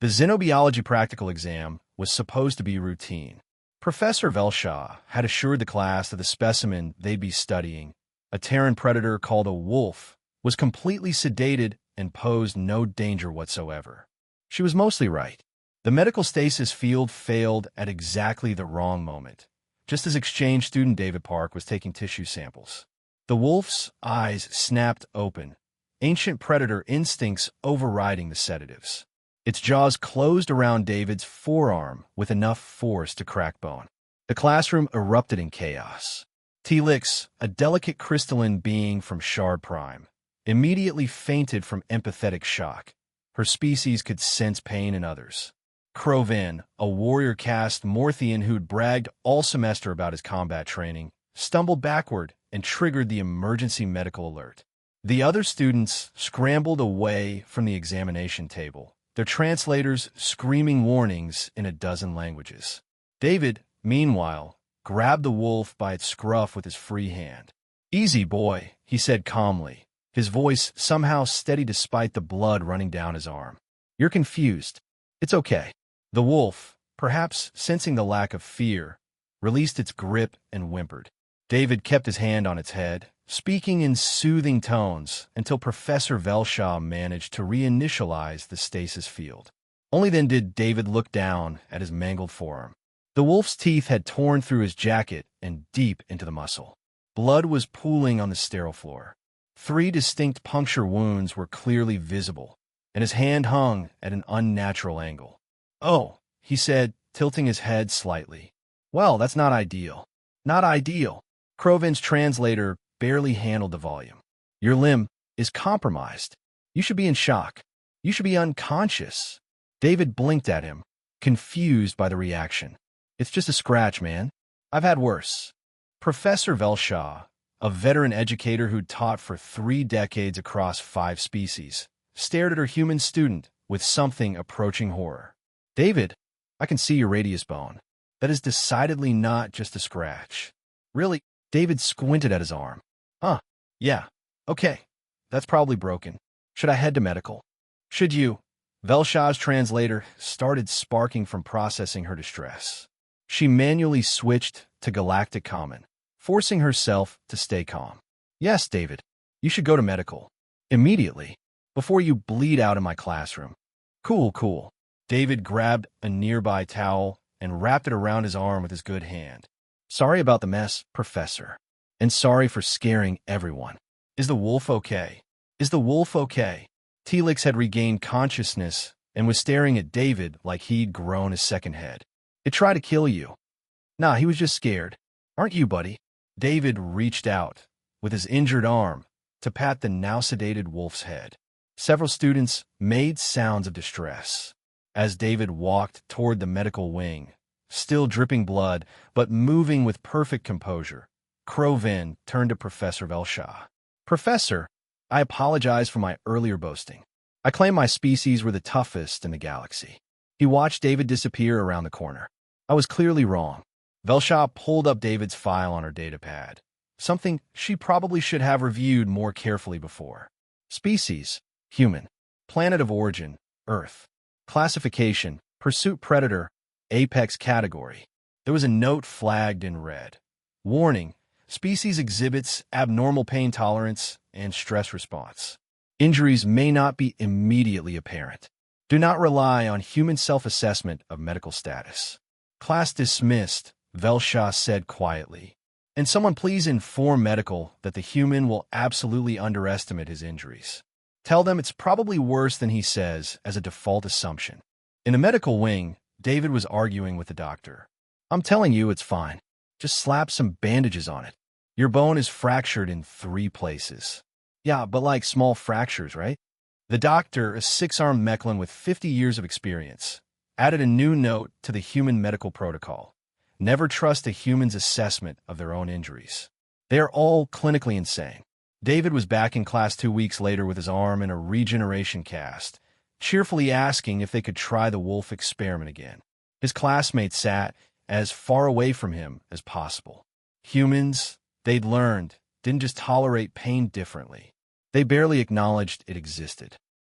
The xenobiology practical exam was supposed to be routine. Professor Velshaw had assured the class that the specimen they'd be studying, a Terran predator called a wolf, was completely sedated and posed no danger whatsoever. She was mostly right. The medical stasis field failed at exactly the wrong moment, just as exchange student David Park was taking tissue samples. The wolf's eyes snapped open, ancient predator instincts overriding the sedatives. Its jaws closed around David's forearm with enough force to crack bone. The classroom erupted in chaos. Telix, a delicate crystalline being from Shard Prime, immediately fainted from empathetic shock. Her species could sense pain in others. Crovin, a warrior caste Morthian who'd bragged all semester about his combat training, stumbled backward and triggered the emergency medical alert. The other students scrambled away from the examination table, their translators screaming warnings in a dozen languages. David, meanwhile, grabbed the wolf by its scruff with his free hand. "Easy, boy," he said calmly, his voice somehow steady despite the blood running down his arm. "You're confused. It's okay." The wolf, perhaps sensing the lack of fear, released its grip and whimpered. David kept his hand on its head, speaking in soothing tones until Professor Velshaw managed to reinitialize the stasis field. Only then did David look down at his mangled forearm. The wolf's teeth had torn through his jacket and deep into the muscle. Blood was pooling on the sterile floor. 3 distinct puncture wounds were clearly visible, and his hand hung at an unnatural angle. "Oh," he said, tilting his head slightly. "Well, that's not ideal." "Not ideal." Crovin's translator barely handled the volume. "Your limb is compromised. You should be in shock. You should be unconscious." David blinked at him, confused by the reaction. "It's just a scratch, man. I've had worse." Professor Velshaw, a veteran educator who'd taught for 3 decades across 5 species, stared at her human student with something approaching horror. "David, I can see your radius bone. That is decidedly not just a scratch." "Really?" David squinted at his arm. "Huh. Yeah. Okay. That's probably broken. Should I head to medical?" "Should you?" Velshaw's translator started sparking from processing her distress. She manually switched to Galactic Common, forcing herself to stay calm. "Yes, David. You should go to medical. Immediately. Before you bleed out in my classroom." "Cool, cool." David grabbed a nearby towel and wrapped it around his arm with his good hand. "Sorry about the mess, Professor. And sorry for scaring everyone. Is the wolf okay? Is the wolf okay?" Telix had regained consciousness and was staring at David like he'd grown a second head. "It tried to kill you." "Nah, he was just scared. Aren't you, buddy?" David reached out, with his injured arm, to pat the now sedated wolf's head. Several students made sounds of distress. As David walked toward the medical wing, still dripping blood, but moving with perfect composure, Crovin turned to Professor Velshaw. "Professor, I apologize for my earlier boasting. I claim my species were the toughest in the galaxy." He watched David disappear around the corner. "I was clearly wrong." Velshaw pulled up David's file on her datapad, something she probably should have reviewed more carefully before. "Species, human. Planet of origin, Earth. Classification, pursuit predator, apex category." There was a note flagged in red. "Warning, species exhibits abnormal pain tolerance and stress response. Injuries may not be immediately apparent. Do not rely on human self-assessment of medical status." "Class dismissed," Velshaw said quietly. "And someone please inform medical that the human will absolutely underestimate his injuries. Tell them it's probably worse than he says as a default assumption." In the medical wing, David was arguing with the doctor. "I'm telling you it's fine. Just slap some bandages on it. Your bone is fractured in 3 places." "Yeah, but like small fractures, right?" The doctor, a 6-armed Mechlin with 50 years of experience, added a new note to the human medical protocol. Never trust a human's assessment of their own injuries. They are all clinically insane. David was back in class 2 weeks later with his arm in a regeneration cast, cheerfully asking if they could try the wolf experiment again. His classmates sat as far away from him as possible. Humans, they'd learned, didn't just tolerate pain differently. They barely acknowledged it existed.